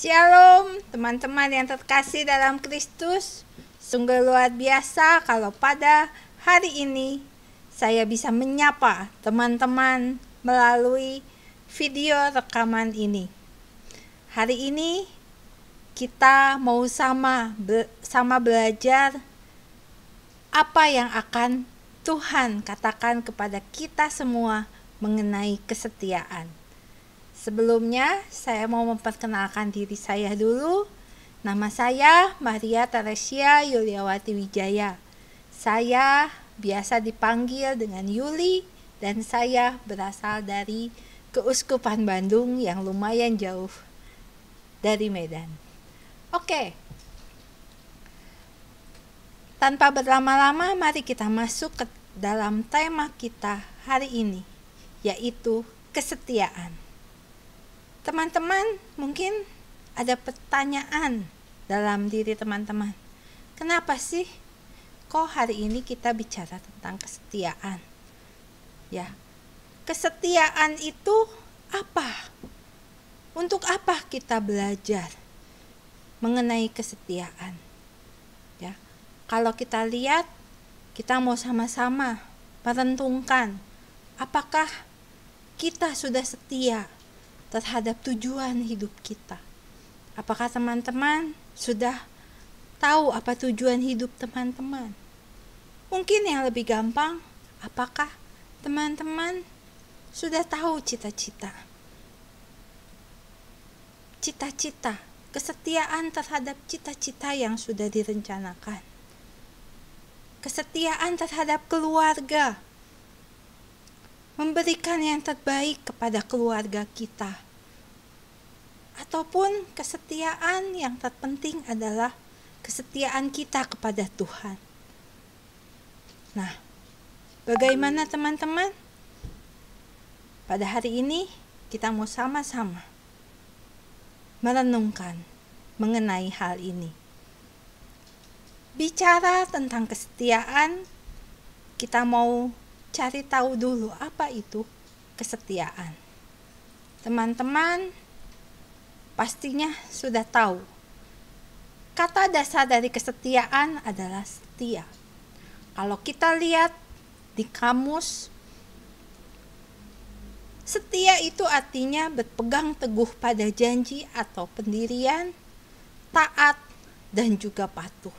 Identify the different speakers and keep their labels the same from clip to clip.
Speaker 1: Shalom teman-teman yang terkasih dalam Kristus. Sungguh luar biasa kalau pada hari ini saya bisa menyapa teman-teman melalui video rekaman ini. Hari ini kita mau sama belajar apa yang akan Tuhan katakan kepada kita semua mengenai kesetiaan. Sebelumnya, saya mau memperkenalkan diri saya dulu. Nama saya Maria Teresia Yuliawati Wijaya. Saya biasa dipanggil dengan Yuli dan saya berasal dari Keuskupan Bandung yang lumayan jauh dari Medan. Oke. Tanpa berlama-lama, mari kita masuk ke dalam tema kita hari ini, yaitu kesetiaan. Teman-teman, mungkin ada pertanyaan dalam diri teman-teman. Kenapa sih kok hari ini kita bicara tentang kesetiaan? Ya, kesetiaan itu apa? Untuk apa kita belajar mengenai kesetiaan? Ya, kalau kita lihat, kita mau sama-sama merenungkan apakah kita sudah setia terhadap tujuan hidup kita. Apakah teman-teman sudah tahu apa tujuan hidup teman-teman? Mungkin yang lebih gampang, apakah teman-teman sudah tahu cita-cita? Cita-cita, kesetiaan terhadap cita-cita yang sudah direncanakan. Kesetiaan terhadap keluarga, memberikan yang terbaik kepada keluarga kita. Ataupun kesetiaan yang terpenting adalah kesetiaan kita kepada Tuhan. Nah, bagaimana teman-teman? Pada hari ini kita mau sama-sama merenungkan mengenai hal ini. Bicara tentang kesetiaan, kita mau cari tahu dulu apa itu kesetiaan. Teman-teman pastinya sudah tahu. Kata dasar dari kesetiaan adalah setia. Kalau kita lihat di kamus, setia itu artinya berpegang teguh pada janji atau pendirian, taat, dan juga patuh.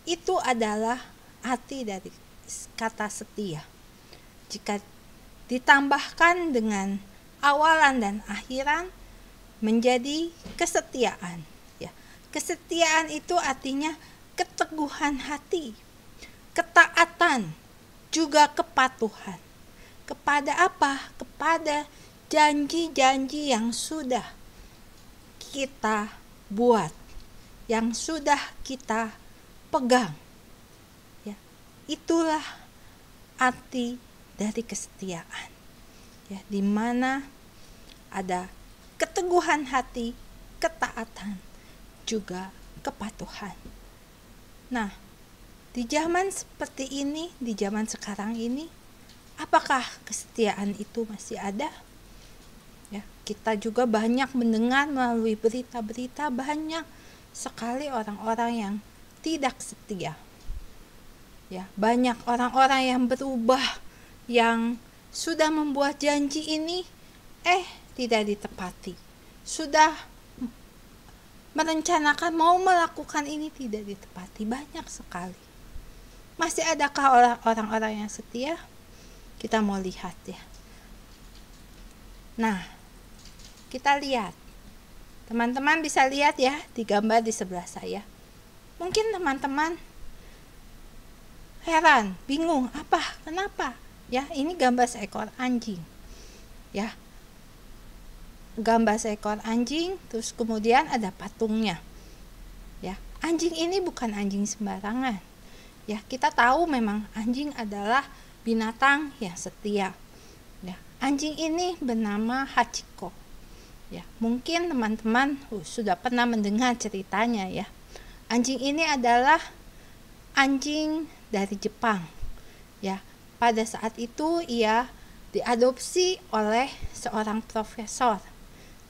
Speaker 1: Itu adalah arti dari kata setia. Jika ditambahkan dengan awalan dan akhiran menjadi kesetiaan. Ya, kesetiaan itu artinya keteguhan hati, ketaatan, juga kepatuhan. Kepada apa? Kepada janji-janji yang sudah kita buat, yang sudah kita pegang. Itulah arti dari kesetiaan. Ya, di mana ada keteguhan hati, ketaatan, juga kepatuhan. Nah, di zaman seperti ini, di zaman sekarang ini, apakah kesetiaan itu masih ada? Ya, kita juga banyak mendengar melalui berita-berita, banyak sekali orang-orang yang tidak setia. Ya, banyak orang-orang yang berubah, yang sudah membuat janji ini tidak ditepati. Sudah merencanakan mau melakukan ini tidak ditepati, banyak sekali. Masih adakah orang-orang yang setia? Kita mau lihat ya. Nah, kita lihat. Teman-teman bisa lihat ya di gambar di sebelah saya. Mungkin teman-teman heran, bingung, kenapa? Ya, ini gambar seekor anjing. Ya. Gambar seekor anjing, terus kemudian ada patungnya. Ya, anjing ini bukan anjing sembarangan. Ya, kita tahu memang anjing adalah binatang yang setia. Ya, anjing ini bernama Hachiko. Ya, mungkin teman-teman sudah pernah mendengar ceritanya ya. Anjing ini adalah anjing dari Jepang. Ya, pada saat itu ia diadopsi oleh seorang profesor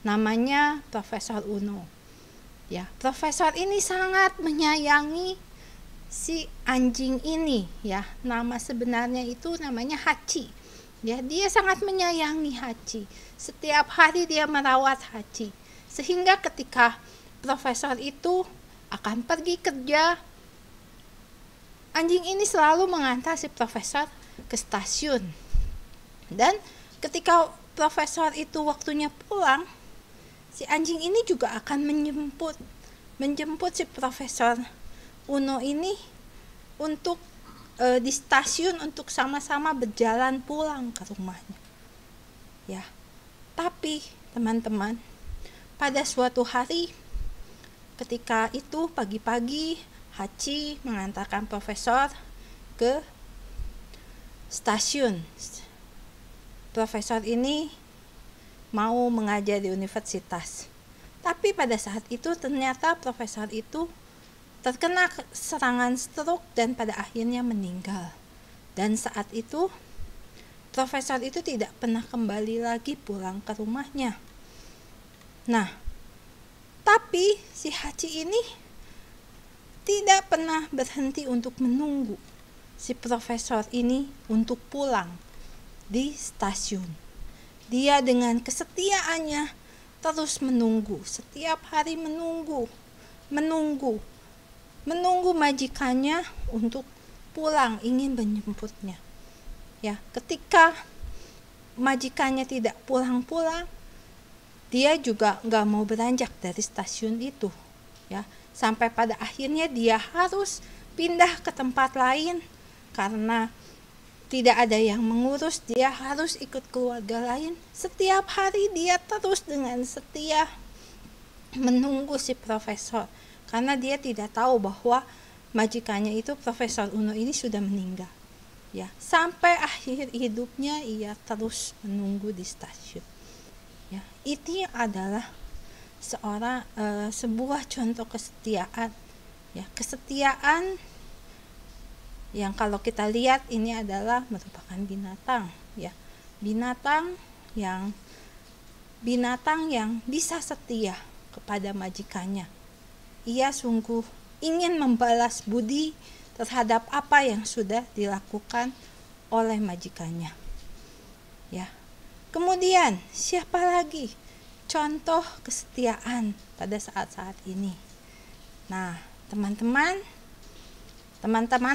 Speaker 1: namanya Profesor Uno. Ya, profesor ini sangat menyayangi si anjing ini, ya. Nama sebenarnya itu namanya Hachi. Ya, dia sangat menyayangi Hachi. Setiap hari dia merawat Hachi. Sehingga ketika profesor itu akan pergi kerja, anjing ini selalu mengantar si profesor ke stasiun. Dan ketika profesor itu waktunya pulang, si anjing ini juga akan menjemput si Profesor Uno ini untuk di stasiun untuk sama-sama berjalan pulang ke rumahnya. Ya. Tapi teman-teman, pada suatu hari ketika itu pagi-pagi Hachi mengantarkan profesor ke stasiun. Profesor ini mau mengajar di universitas. Tapi pada saat itu ternyata profesor itu terkena serangan stroke dan pada akhirnya meninggal. Dan saat itu profesor itu tidak pernah kembali lagi pulang ke rumahnya. Nah, tapi si Hachi ini tidak pernah berhenti untuk menunggu si profesor ini untuk pulang di stasiun. Dia dengan kesetiaannya terus menunggu, setiap hari menunggu majikannya untuk pulang, ingin menjemputnya. Ya, ketika majikannya tidak pulang-pulang, dia juga nggak mau beranjak dari stasiun itu. Ya, sampai pada akhirnya dia harus pindah ke tempat lain karena tidak ada yang mengurus, dia harus ikut keluarga lain. Setiap hari dia terus dengan setia menunggu si profesor, karena dia tidak tahu bahwa majikannya itu Profesor Uno ini sudah meninggal. Ya, sampai akhir hidupnya ia terus menunggu di stasiun. Ya, itu adalah sebuah contoh kesetiaan. Ya, kesetiaan yang kalau kita lihat ini adalah merupakan binatang, ya. Binatang yang bisa setia kepada majikannya. Ia sungguh ingin membalas budi terhadap apa yang sudah dilakukan oleh majikannya. Ya. Kemudian, siapa lagi contoh kesetiaan pada saat-saat ini? Nah, teman-teman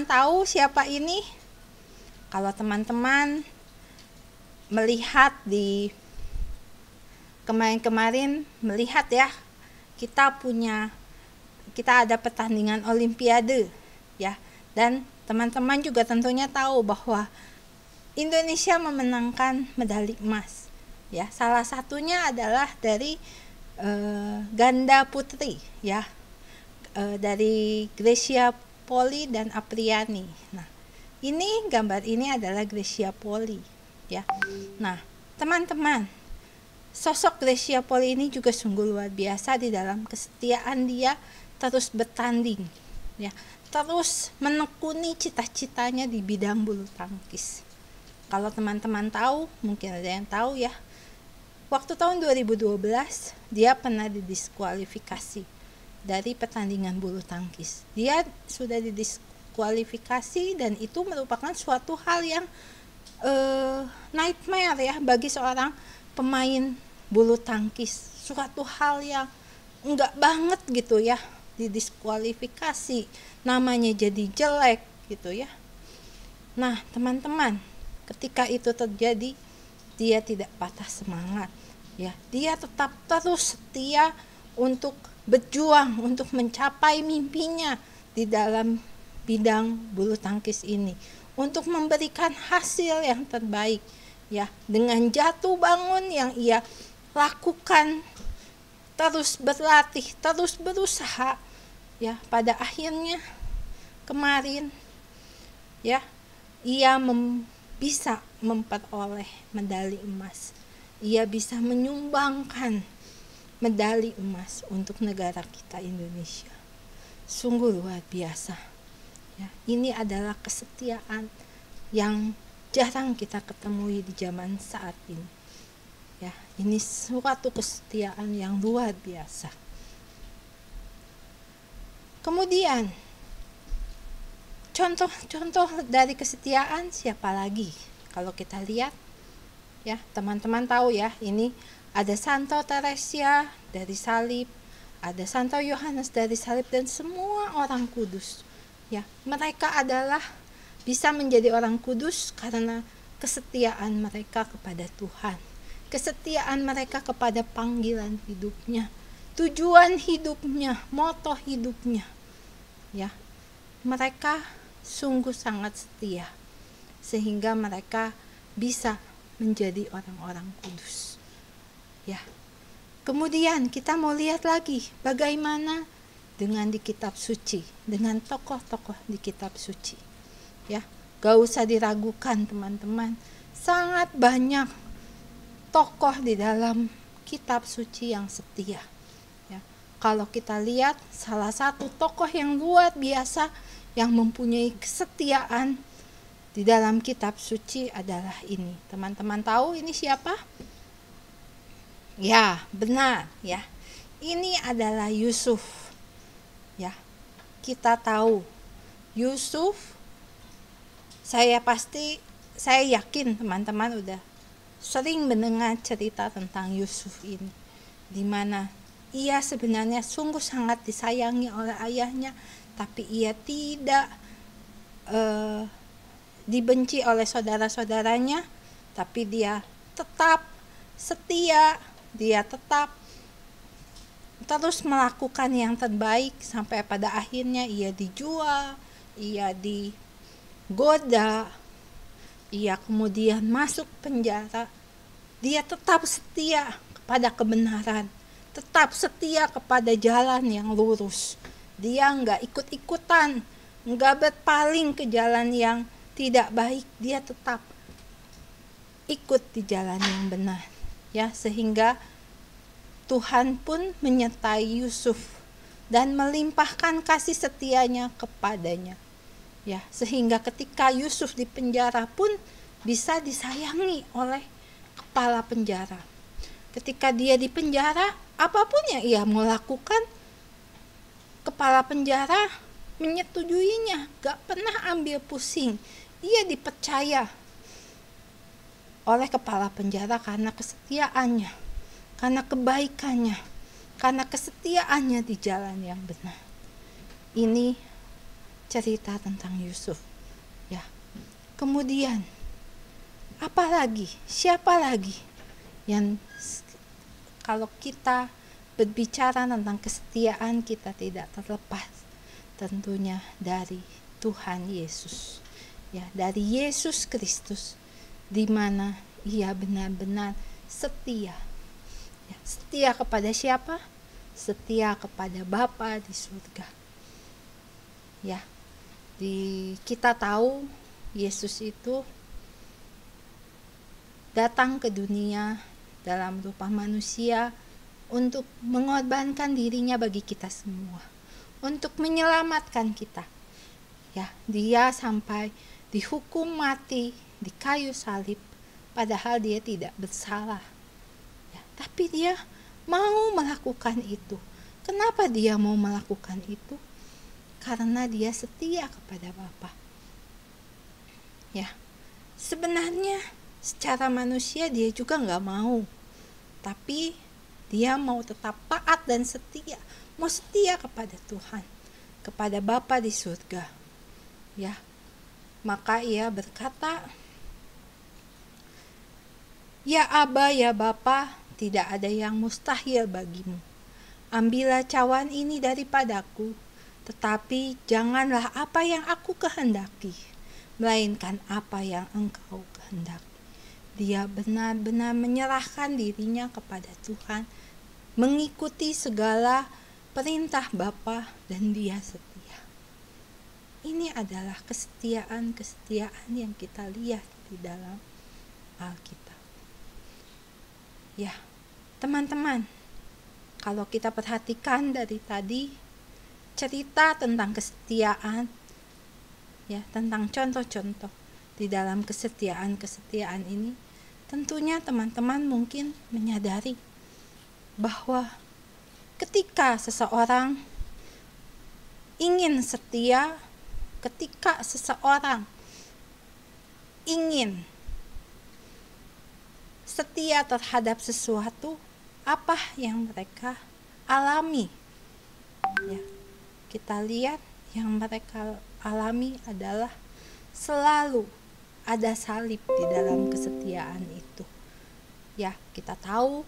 Speaker 1: tahu siapa ini? Kalau teman-teman melihat di kemarin melihat ya, kita ada pertandingan olimpiade ya, dan teman-teman juga tentunya tahu bahwa Indonesia memenangkan medali emas ya. Salah satunya adalah dari ganda putri ya, dari Grecia Poli dan Apriani. Nah, gambar ini adalah Grecia Poli ya. Nah, teman-teman, sosok Grecia Poli ini juga sungguh luar biasa di dalam kesetiaan dia terus bertanding ya, terus menekuni cita-citanya di bidang bulu tangkis. Kalau teman-teman tahu, mungkin ada yang tahu ya, waktu tahun 2012 dia pernah didiskualifikasi dari pertandingan bulu tangkis. Dia sudah didiskualifikasi dan itu merupakan suatu hal yang nightmare ya bagi seorang pemain bulu tangkis. Suatu hal yang enggak banget gitu ya, didiskualifikasi, namanya jadi jelek gitu ya. Nah, teman-teman, ketika itu terjadi, dia tidak patah semangat ya. Dia tetap terus setia untuk berjuang untuk mencapai mimpinya di dalam bidang bulu tangkis ini, untuk memberikan hasil yang terbaik ya, dengan jatuh bangun yang ia lakukan, terus berlatih, terus berusaha ya. Pada akhirnya kemarin ya, ia bisa memperoleh medali emas. Ia bisa menyumbangkan medali emas untuk negara kita Indonesia. Sungguh luar biasa ya. Ini adalah kesetiaan yang jarang kita ketemui di zaman saat ini ya. Ini suatu kesetiaan yang luar biasa. Kemudian contoh-contoh dari kesetiaan siapa lagi? Kalau kita lihat ya, teman-teman tahu ya, ini ada Santo Teresia dari salib, ada Santo Yohanes dari salib, dan semua orang kudus. Ya, mereka adalah bisa menjadi orang kudus karena kesetiaan mereka kepada Tuhan, kesetiaan mereka kepada panggilan hidupnya, tujuan hidupnya, moto hidupnya. Ya, mereka sungguh sangat setia sehingga mereka bisa menjadi orang-orang kudus. Ya. Kemudian kita mau lihat lagi bagaimana dengan di kitab suci, dengan tokoh-tokoh di kitab suci. Ya, gak usah diragukan teman-teman, sangat banyak tokoh di dalam kitab suci yang setia. Ya, kalau kita lihat salah satu tokoh yang luar biasa yang mempunyai kesetiaan di dalam kitab suci adalah ini. Teman-teman tahu ini siapa? Ya, benar ya. Ini adalah Yusuf. Ya. Kita tahu Yusuf, saya yakin teman-teman udah sering mendengar cerita tentang Yusuf ini, di mana ia sebenarnya sungguh sangat disayangi oleh ayahnya, tapi ia tidak dibenci oleh saudara-saudaranya, tapi dia tetap setia, dia tetap terus melakukan yang terbaik sampai pada akhirnya ia dijual, ia digoda, ia kemudian masuk penjara. Dia tetap setia kepada kebenaran, tetap setia kepada jalan yang lurus. Dia enggak ikut-ikutan, enggak berpaling ke jalan yang tidak baik, dia tetap ikut di jalan yang benar. Ya, sehingga Tuhan pun menyertai Yusuf dan melimpahkan kasih setianya kepadanya. Ya, sehingga ketika Yusuf di penjara pun bisa disayangi oleh kepala penjara. Ketika dia di penjara, apapun yang ia mau lakukan, kepala penjara menyetujuinya, gak pernah ambil pusing. Dia dipercaya oleh kepala penjara karena kesetiaannya, karena kebaikannya, karena kesetiaannya di jalan yang benar. Ini cerita tentang Yusuf. Ya. Kemudian apa lagi? Siapa lagi yang kalau kita berbicara tentang kesetiaan, kita tidak terlepas tentunya dari Tuhan Yesus. Ya, dari Yesus Kristus, di mana ia benar-benar setia. Ya, setia kepada siapa? Setia kepada Bapa di surga. Ya, kita tahu Yesus itu datang ke dunia dalam rupa manusia untuk mengorbankan dirinya bagi kita semua, untuk menyelamatkan kita. Ya, dia sampai dihukum mati di kayu salib, padahal dia tidak bersalah. Ya, tapi dia mau melakukan itu. Kenapa dia mau melakukan itu? Karena dia setia kepada Bapa. Ya, sebenarnya secara manusia dia juga nggak mau, tapi dia mau tetap taat dan setia, mau setia kepada Tuhan, kepada Bapa di surga. Ya, maka ia berkata, "Ya Aba, ya Bapa, tidak ada yang mustahil bagimu. Ambillah cawan ini daripadaku, tetapi janganlah apa yang aku kehendaki, melainkan apa yang Engkau kehendaki." Dia benar-benar menyerahkan dirinya kepada Tuhan, mengikuti segala perintah Bapa, dan dia setia. Ini adalah kesetiaan yang kita lihat di dalam Alkitab. Ya, teman-teman, kalau kita perhatikan dari tadi cerita tentang kesetiaan, ya, tentang contoh-contoh di dalam kesetiaan ini, tentunya teman-teman mungkin menyadari bahwa ketika seseorang ingin setia, ketika seseorang ingin setia terhadap sesuatu, apa yang mereka alami? Ya, kita lihat yang mereka alami adalah selalu ada salib di dalam kesetiaan itu. Ya, kita tahu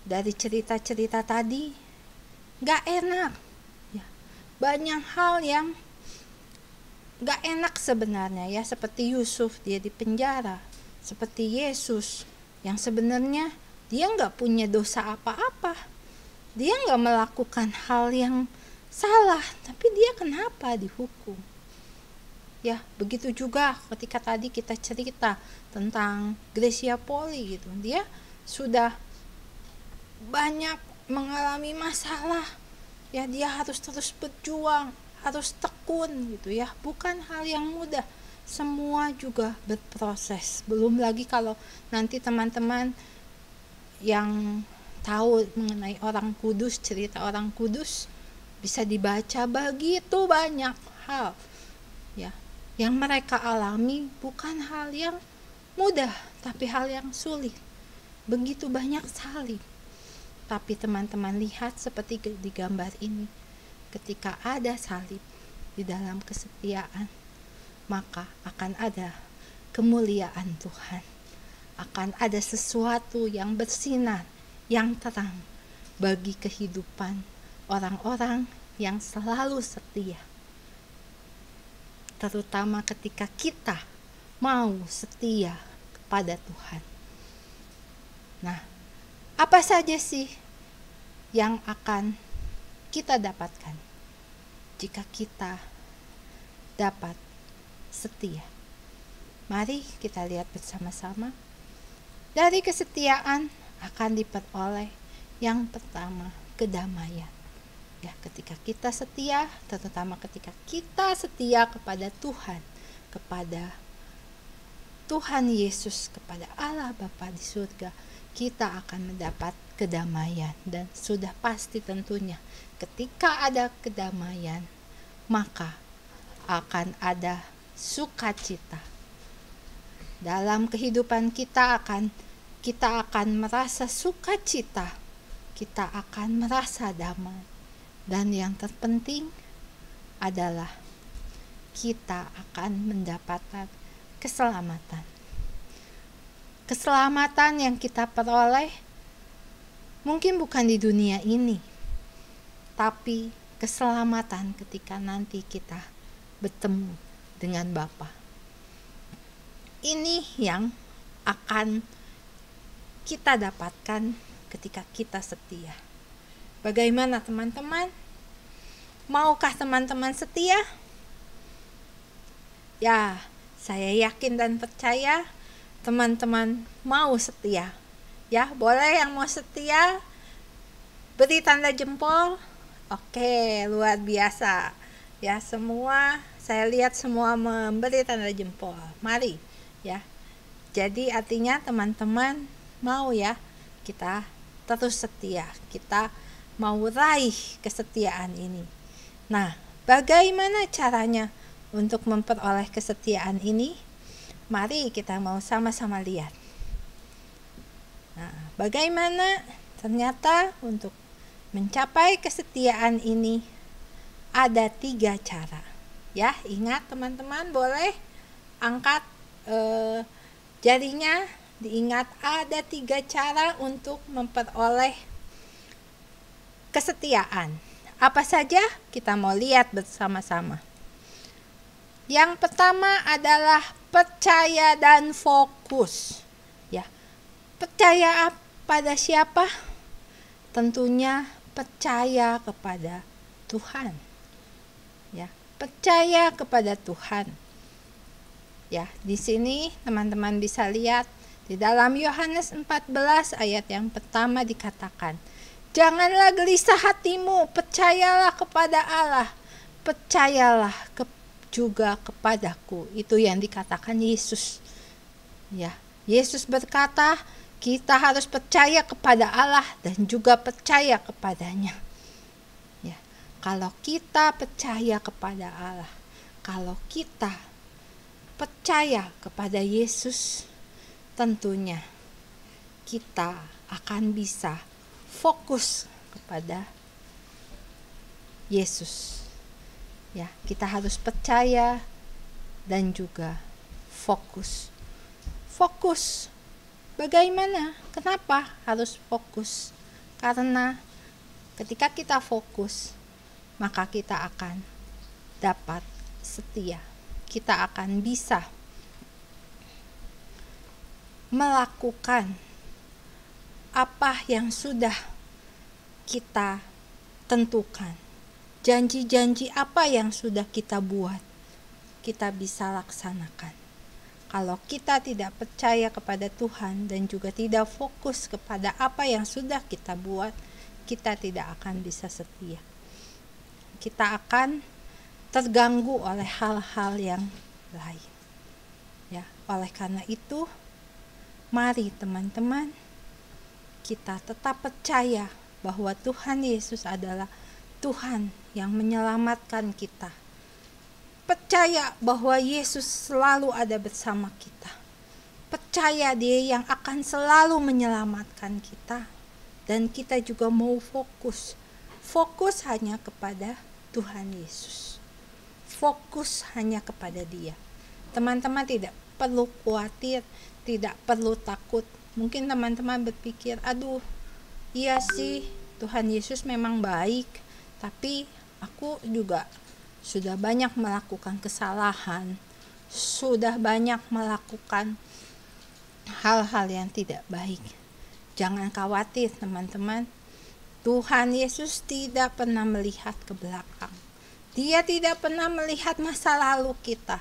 Speaker 1: dari cerita-cerita tadi gak enak. Ya, banyak hal yang gak enak sebenarnya ya, seperti Yusuf dia di penjara, seperti Yesus yang sebenarnya dia gak punya dosa apa-apa, dia gak melakukan hal yang salah, tapi dia kenapa dihukum? Ya, begitu juga ketika tadi kita cerita tentang Gracia Poli gitu. Dia sudah banyak mengalami masalah. Ya, dia harus terus berjuang, harus tekun gitu ya. Bukan hal yang mudah. Semua juga berproses. Belum lagi kalau nanti teman-teman yang tahu mengenai orang kudus, cerita orang kudus, bisa dibaca begitu banyak hal. Ya, yang mereka alami bukan hal yang mudah, tapi hal yang sulit. Begitu banyak salib. Tapi teman-teman lihat seperti di gambar ini, ketika ada salib di dalam kesetiaan, maka akan ada kemuliaan Tuhan. Akan ada sesuatu yang bersinar, yang terang bagi kehidupan orang-orang yang selalu setia. Terutama ketika kita mau setia kepada Tuhan. Nah, apa saja sih yang akan kita dapatkan jika kita dapat setia? Mari kita lihat bersama-sama. Dari kesetiaan akan diperoleh yang pertama, kedamaian. Ya, ketika kita setia, terutama ketika kita setia kepada Tuhan, kepada Tuhan Yesus, kepada Allah Bapa di surga, kita akan mendapat kedamaian. Dan sudah pasti tentunya ketika ada kedamaian, maka akan ada sukacita. Dalam kehidupan kita akan merasa sukacita, kita akan merasa damai. Dan yang terpenting adalah kita akan mendapatkan keselamatan. Keselamatan yang kita peroleh mungkin bukan di dunia ini, tapi keselamatan ketika nanti kita bertemu dengan Bapa. Ini yang akan kita dapatkan ketika kita setia. Bagaimana teman-teman? Maukah teman-teman setia? Ya, saya yakin dan percaya teman-teman mau setia. Ya, boleh yang mau setia beri tanda jempol. Oke, luar biasa. Ya, semua saya lihat semua memberi tanda jempol. Mari, ya. Jadi artinya teman-teman mau ya kita terus setia. Kita mau raih kesetiaan ini. Nah, bagaimana caranya untuk memperoleh kesetiaan ini? Mari kita mau sama-sama lihat. Nah, bagaimana ternyata untuk mencapai kesetiaan ini ada 3 cara. Ya, ingat teman-teman, boleh angkat jarinya, diingat ada 3 cara untuk memperoleh kesetiaan. Apa saja? Kita mau lihat bersama-sama. Yang pertama adalah percaya dan fokus. Ya. Percaya pada siapa? Tentunya percaya kepada Tuhan. Ya, percaya kepada Tuhan. Ya, di sini teman-teman bisa lihat di dalam Yohanes 14 ayat yang pertama dikatakan, janganlah gelisah hatimu, percayalah kepada Allah, percayalah juga kepadaku. Itu yang dikatakan Yesus. Ya, Yesus berkata, kita harus percaya kepada Allah dan juga percaya kepadanya. Ya, kalau kita percaya kepada Allah, kalau kita percaya kepada Yesus, tentunya kita akan bisa fokus kepada Yesus. Ya, kita harus percaya dan juga fokus. Fokus. Bagaimana? Kenapa harus fokus? Karena ketika kita fokus, maka kita akan dapat setia. Kita akan bisa melakukan apa yang sudah kita tentukan. Janji-janji apa yang sudah kita buat, kita bisa laksanakan. Kalau kita tidak percaya kepada Tuhan dan juga tidak fokus kepada apa yang sudah kita buat, kita tidak akan bisa setia. Kita akan terganggu oleh hal-hal yang lain. Ya, oleh karena itu, mari teman-teman, kita tetap percaya bahwa Tuhan Yesus adalah Tuhan yang menyelamatkan kita. Percaya bahwa Yesus selalu ada bersama kita. Percaya Dia yang akan selalu menyelamatkan kita. Dan kita juga mau fokus. Fokus hanya kepada Tuhan Yesus. Fokus hanya kepada Dia. Teman-teman tidak perlu khawatir, tidak perlu takut. Mungkin teman-teman berpikir, aduh, iya sih Tuhan Yesus memang baik, tapi aku juga sudah banyak melakukan kesalahan, sudah banyak melakukan hal-hal yang tidak baik. Jangan khawatir teman-teman, Tuhan Yesus tidak pernah melihat ke belakang. Dia tidak pernah melihat masa lalu kita.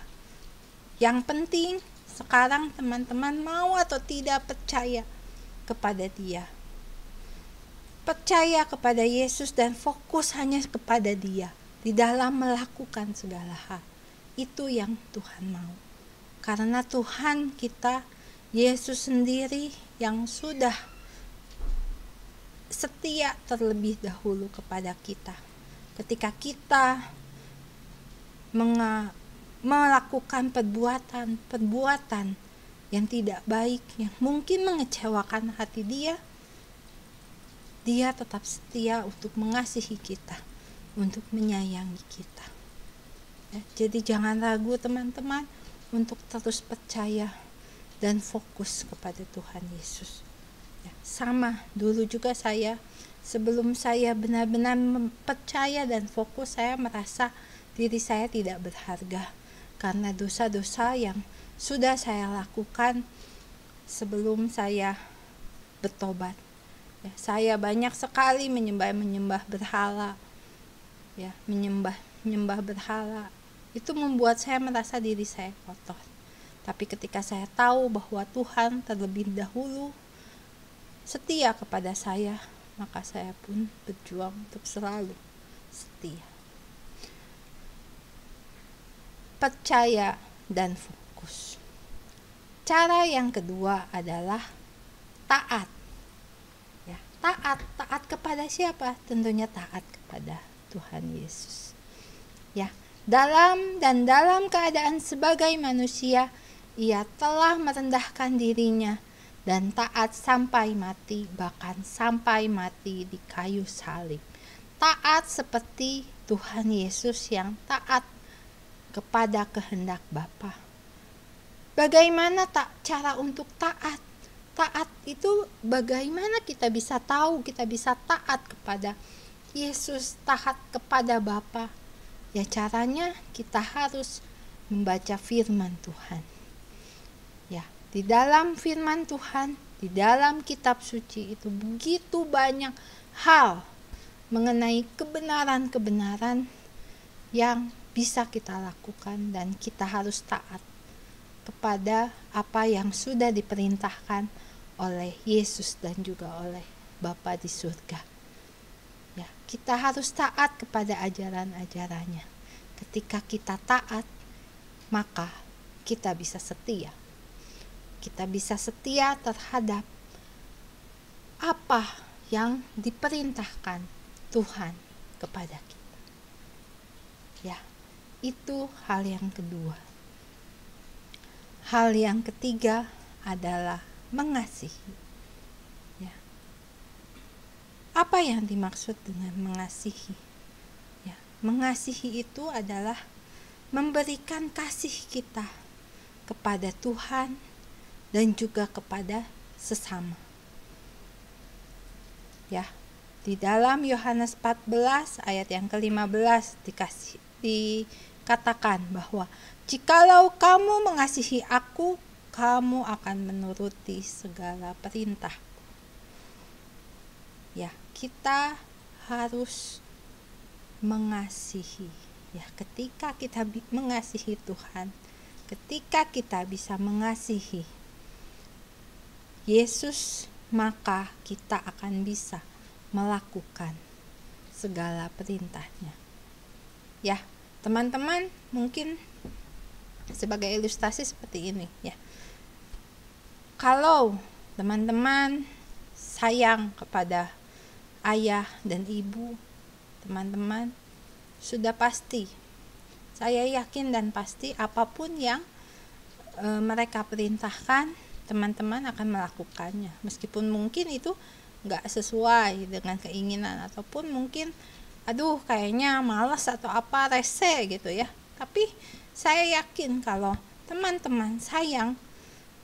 Speaker 1: Yang penting sekarang teman-teman mau atau tidak percaya kepada Dia. Percaya kepada Yesus dan fokus hanya kepada Dia di dalam melakukan segala hal. Itu yang Tuhan mau. Karena Tuhan kita, Yesus sendiri yang sudah setia terlebih dahulu kepada kita. Ketika kita melakukan perbuatan yang tidak baik, yang mungkin mengecewakan hati Dia, Dia tetap setia untuk mengasihi kita, untuk menyayangi kita. Ya, jadi jangan ragu teman-teman untuk terus percaya dan fokus kepada Tuhan Yesus. Ya, sama dulu juga saya, sebelum saya benar-benar percaya dan fokus, saya merasa diri saya tidak berharga karena dosa-dosa yang sudah saya lakukan sebelum saya bertobat. Ya, saya banyak sekali menyembah berhala. Ya, menyembah berhala. Itu membuat saya merasa diri saya kotor. Tapi ketika saya tahu bahwa Tuhan terlebih dahulu setia kepada saya, maka saya pun berjuang untuk selalu setia. Percaya dan fokus. Cara yang kedua adalah taat. Ya, taat kepada siapa? Tentunya taat kepada Tuhan Yesus. Ya, dalam keadaan sebagai manusia, Ia telah merendahkan dirinya dan taat sampai mati, bahkan sampai mati di kayu salib. Taat seperti Tuhan Yesus yang taat kepada kehendak Bapa. Bagaimana cara untuk taat? Taat itu bagaimana kita bisa tahu, kita bisa taat kepada Yesus, taat kepada Bapa? Ya, caranya kita harus membaca firman Tuhan. Ya, di dalam firman Tuhan, di dalam kitab suci itu begitu banyak hal mengenai kebenaran-kebenaran yang bisa kita lakukan, dan kita harus taat kepada apa yang sudah diperintahkan oleh Yesus dan juga oleh Bapa di surga. Ya, kita harus taat kepada ajaran-ajarannya. Ketika kita taat, maka kita bisa setia. kita bisa setia terhadap apa yang diperintahkan Tuhan kepada kita. Ya, itu hal yang kedua. Hal yang ketiga adalah mengasihi. Ya. Apa yang dimaksud dengan mengasihi? Ya, mengasihi itu adalah memberikan kasih kita kepada Tuhan dan juga kepada sesama. Ya, di dalam Yohanes 14 ayat yang ke-15 dikatakan bahwa jikalau kamu mengasihi aku, kamu akan menuruti segala perintah. Ya, kita harus mengasihi. Ya, ketika kita mengasihi Tuhan, ketika kita bisa mengasihi Yesus, maka kita akan bisa melakukan segala perintahnya. Ya, teman-teman, mungkin sebagai ilustrasi seperti ini ya. Kalau teman-teman sayang kepada ayah dan ibu, teman-teman sudah pasti, saya yakin dan pasti apapun yang mereka perintahkan, teman-teman akan melakukannya, meskipun mungkin itu gak sesuai dengan keinginan, ataupun mungkin kayaknya malas atau apa, rese gitu ya. Tapi saya yakin kalau teman-teman sayang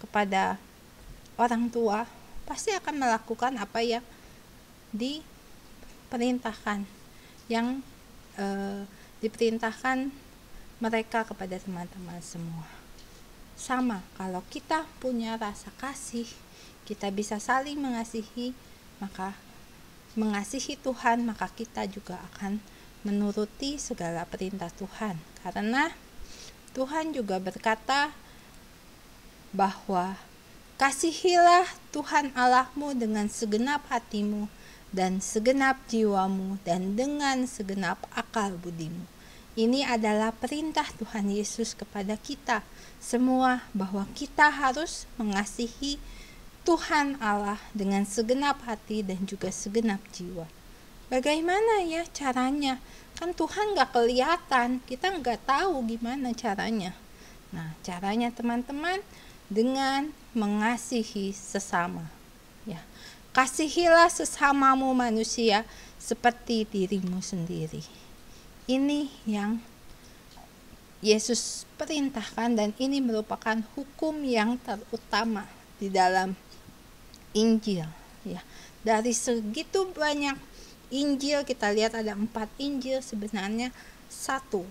Speaker 1: kepada orang tua, pasti akan melakukan apa yang diperintahkan, yang diperintahkan mereka kepada teman-teman semua. Sama, kalau kita punya rasa kasih, kita bisa saling mengasihi, maka mengasihi Tuhan, maka kita juga akan menuruti segala perintah Tuhan. Karena Tuhan juga berkata bahwa kasihilah Tuhan Allahmu dengan segenap hatimu dan segenap jiwamu dan dengan segenap akal budimu. Ini adalah perintah Tuhan Yesus kepada kita semua, bahwa kita harus mengasihi Tuhan Allah dengan segenap hati dan juga segenap jiwa. Bagaimana ya caranya? Kan Tuhan gak kelihatan, kita gak tahu gimana caranya. Nah, caranya teman-teman dengan mengasihi sesama. Ya, kasihilah sesamamu manusia seperti dirimu sendiri. Ini yang Yesus perintahkan, dan ini merupakan hukum yang terutama di dalam Injil. Ya, dari segitu banyak Injil, kita lihat ada 4 Injil, sebenarnya satu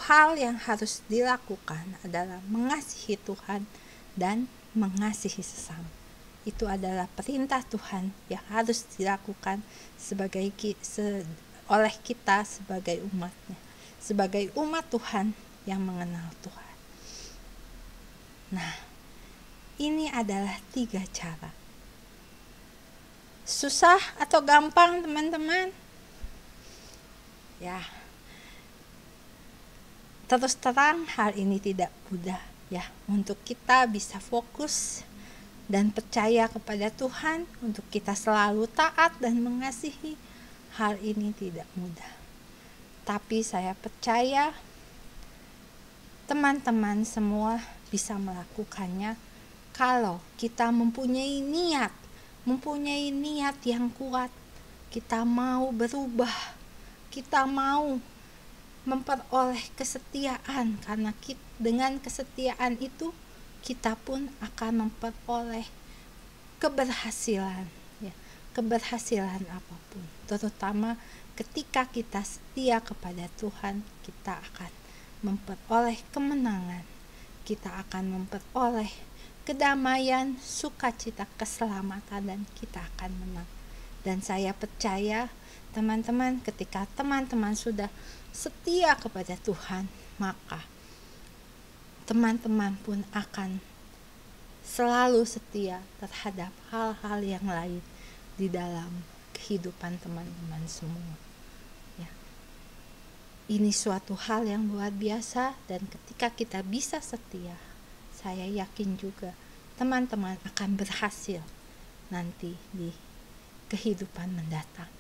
Speaker 1: hal yang harus dilakukan adalah mengasihi Tuhan dan mengasihi sesama. Itu adalah perintah Tuhan yang harus dilakukan oleh kita sebagai umatnya, sebagai umat Tuhan yang mengenal Tuhan. Nah, ini adalah 3 cara. Susah atau gampang, teman-teman? Ya, terus terang hal ini tidak mudah ya, untuk kita bisa fokus dan percaya kepada Tuhan, untuk kita selalu taat dan mengasihi. Hal ini tidak mudah, tapi saya percaya teman-teman semua bisa melakukannya kalau kita mempunyai niat yang kuat. Kita mau berubah, kita mau memperoleh kesetiaan, karena dengan kesetiaan itu kita pun akan memperoleh keberhasilan, ya, keberhasilan apapun. Terutama ketika kita setia kepada Tuhan, kita akan memperoleh kemenangan, kita akan memperoleh kedamaian, sukacita, keselamatan, dan kita akan menang. Dan saya percaya teman-teman, ketika teman-teman sudah setia kepada Tuhan, maka teman-teman pun akan selalu setia terhadap hal-hal yang lain di dalam kehidupan teman-teman semua. Ya. Ini suatu hal yang luar biasa, dan ketika kita bisa setia, saya yakin juga teman-teman akan berhasil nanti di kehidupan mendatang.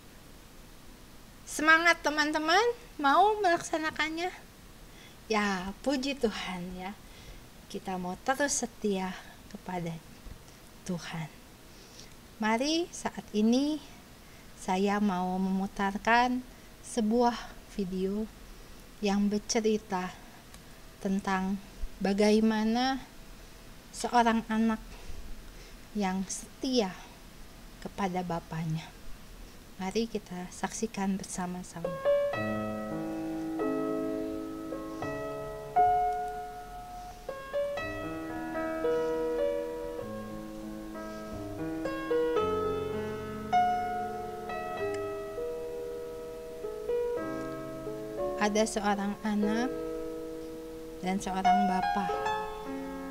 Speaker 1: Semangat teman-teman, mau melaksanakannya? Ya, puji Tuhan ya. Kita mau terus setia kepada Tuhan. Mari saat ini saya mau memutarkan sebuah video yang bercerita tentang bagaimana seorang anak yang setia kepada bapaknya. Mari kita saksikan bersama-sama. Ada seorang anak dan seorang bapak.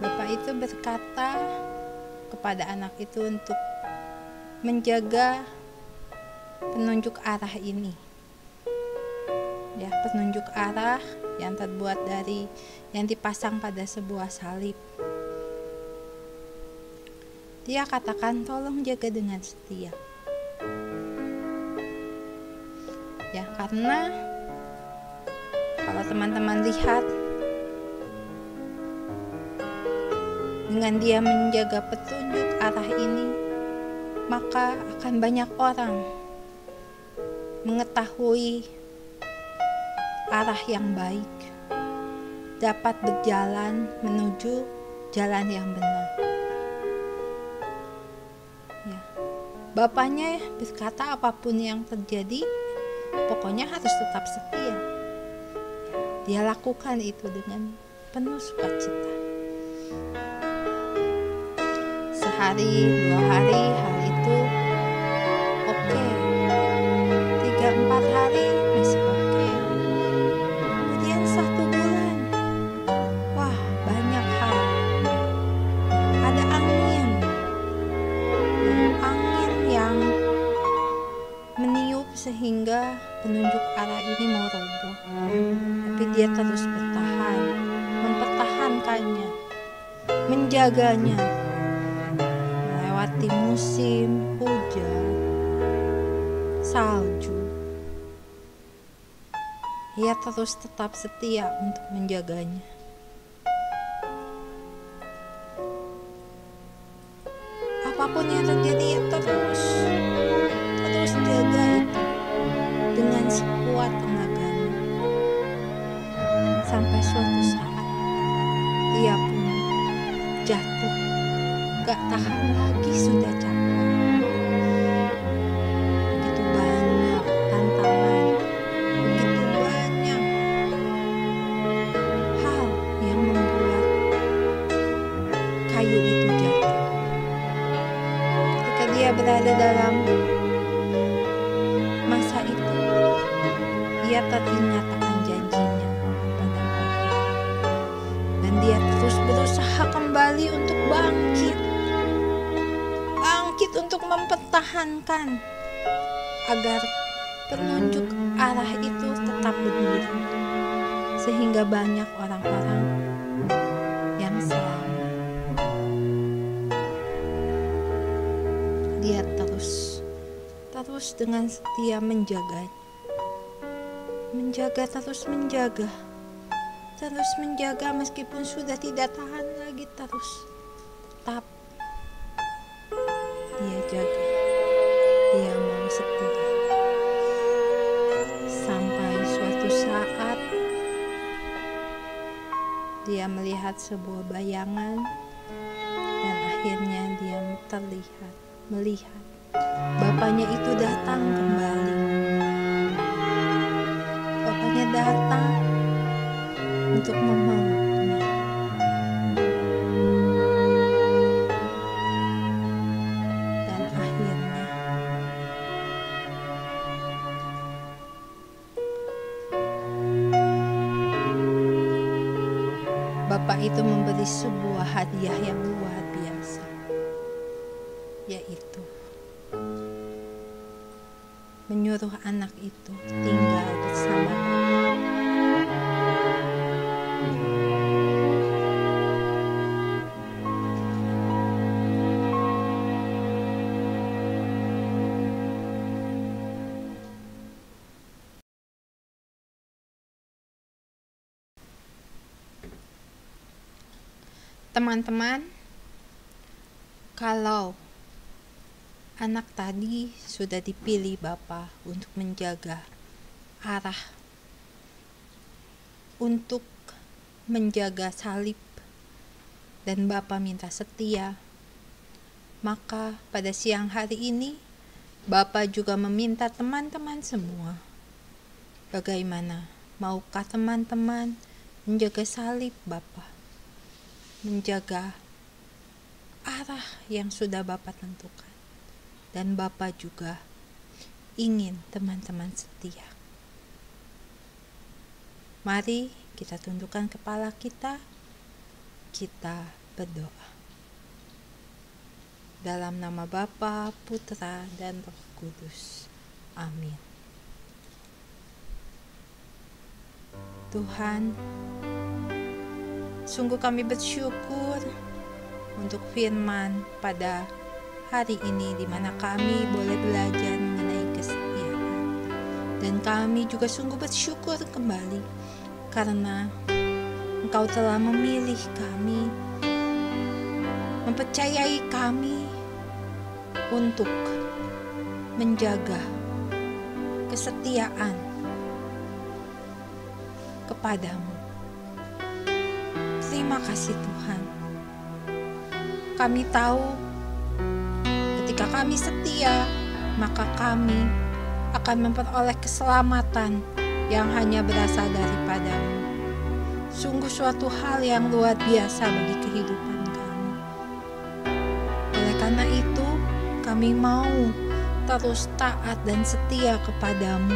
Speaker 1: Bapak itu berkata kepada anak itu untuk menjaga penunjuk arah ini. Ya, penunjuk arah yang terbuat dari yang dipasang pada sebuah salib. Dia katakan, tolong jaga dengan setia. Ya, karena kalau teman-teman lihat, dengan dia menjaga petunjuk arah ini, maka akan banyak orang mengetahui arah yang baik, dapat berjalan menuju jalan yang benar. Ya. Bapaknya berkata apapun yang terjadi, pokoknya harus tetap setia. Dia lakukan itu dengan penuh sukacita. Sehari, 2 hari, hal itu oke. 3-4 hari masih oke. Kemudian 1 bulan, wah banyak hal. Ada angin yang meniup sehingga penunjuk arah ini mau roboh. Tapi dia terus bertahan, mempertahankannya, menjaganya. Melewati musim hujan, salju, ia terus tetap setia untuk menjaganya. Apapun yang terjadi, ia terus jaga itu dengan sekuat tenaganya. Sampai suatu saat dia pun jatuh, gak tahan lagi, sudah capek. Begitu banyak tantangan, begitu banyak hal yang membuat kayu itu jatuh. Ketika dia berada dalam masa itu, ia teringat akan janjinya pada Bapa, dan dia terus berusaha kembali untuk bangkit untuk mempertahankan agar penunjuk arah itu tetap berdiri, sehingga banyak orang-orang yang selamat. Dia terus dengan setia menjaga, terus menjaga meskipun sudah tidak tahan lagi, tetap dia jaga, dia mau setia. Sampai suatu saat dia melihat sebuah bayangan, dan akhirnya dia melihat bapaknya itu datang kembali. Bapaknya datang untuk memeluknya. Dan akhirnya bapak itu memberi sebuah hadiah yang luar biasa, yaitu menyuruh anak itu tinggal bersama bapak. Teman-teman, kalau anak tadi sudah dipilih Bapa untuk menjaga arah, untuk menjaga salib, dan Bapa minta setia, maka pada siang hari ini Bapa juga meminta teman-teman semua, bagaimana maukah teman-teman menjaga salib Bapa, menjaga arah yang sudah Bapa tentukan, dan Bapa juga ingin teman-teman setia. Mari kita tundukkan kepala kita berdoa. Dalam nama Bapa, Putra, dan Roh Kudus. Amin. Tuhan, sungguh kami bersyukur untuk firman pada hari ini, di mana kami boleh belajar mengenai kesetiaan. Dan kami juga sungguh bersyukur kembali karena Engkau telah memilih kami, mempercayai kami untuk menjaga kesetiaan kepadamu. Terima kasih Tuhan. Kami tahu ketika kami setia, maka kami akan memperoleh keselamatan yang hanya berasal daripadamu. Sungguh suatu hal yang luar biasa bagi kehidupan kami. Oleh karena itu, kami mau terus taat dan setia kepadamu.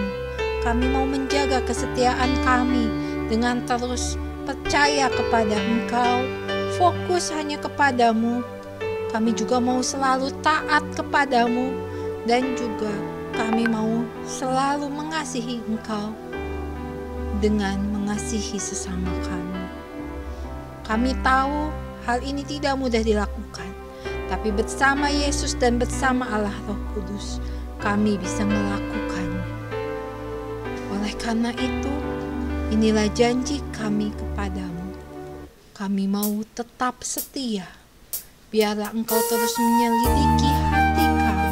Speaker 1: Kami mau menjaga kesetiaan kami dengan terus percaya kepada Engkau, fokus hanya kepadamu. Kami juga mau selalu taat kepadamu, dan juga kami mau selalu mengasihi Engkau dengan mengasihi sesama kami. Kami tahu hal ini tidak mudah dilakukan, tapi bersama Yesus dan bersama Allah Roh Kudus, kami bisa melakukannya. Oleh karena itu, inilah janji kami kepadamu. Kami mau tetap setia. Biarlah Engkau terus menyelidiki hati kami,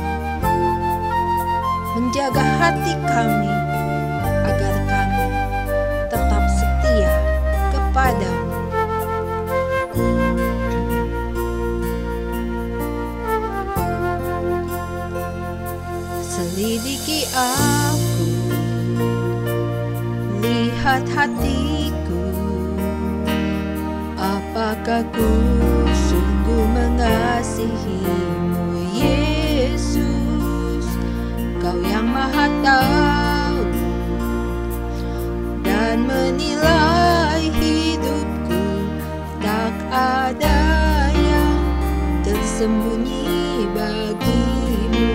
Speaker 1: menjaga hati kami, agar kami tetap setia kepadamu. Selidiki aku, lihat hatiku, apakah ku sungguh mengasihimu, Yesus. Kau yang Maha Tahu dan menilai hidupku, tak ada yang tersembunyi bagimu.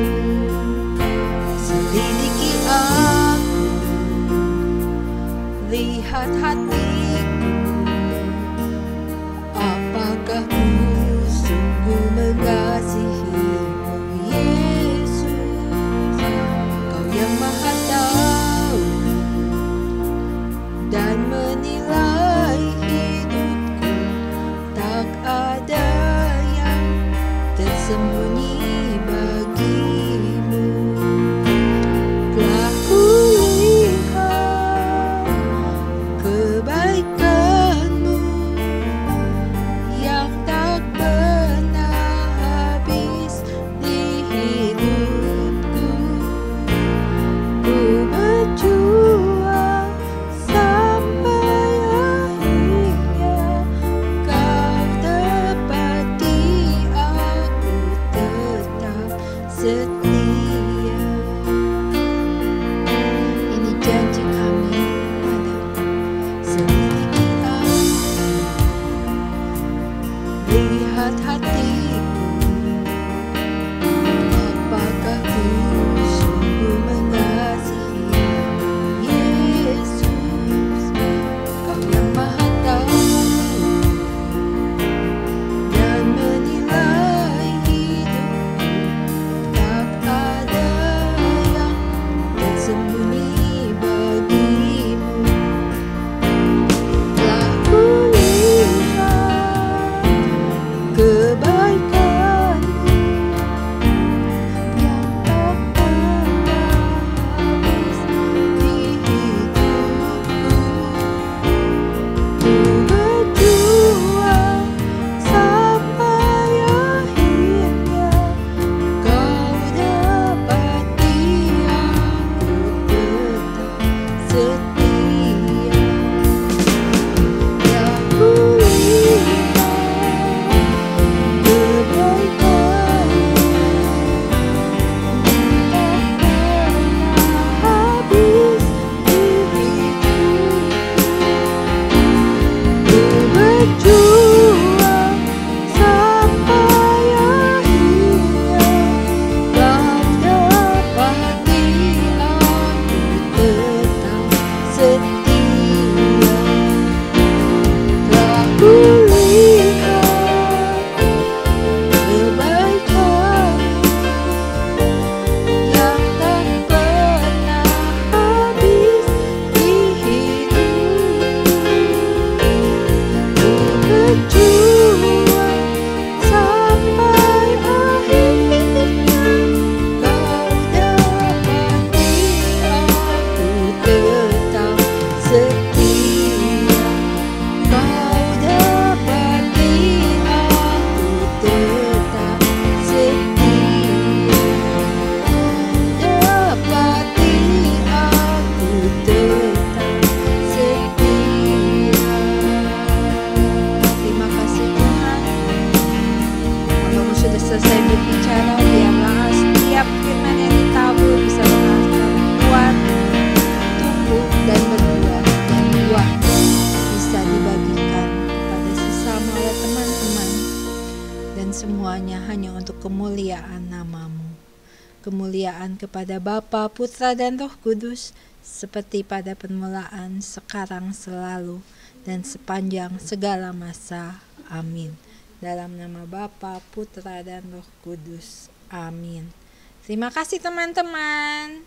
Speaker 1: Selidiki aku, lihat hatiku, apakah ku sungguh mengasihimu, Yesus. Kau yang Maha Tahu dan menilai hidupku, tak ada yang tersembunyi bagimu. Telah kulihat kebaikanmu yang tak pernah habis di hidupku. dan semuanya hanya untuk kemuliaan nama-Mu. Kemuliaan kepada Bapa, Putra, dan Roh Kudus, seperti pada permulaan, sekarang, selalu, dan sepanjang segala masa. Amin. Dalam nama Bapa, Putra, dan Roh Kudus. Amin. Terima kasih teman-teman.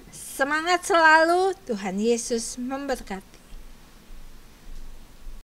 Speaker 1: Semangat selalu, Tuhan Yesus memberkati.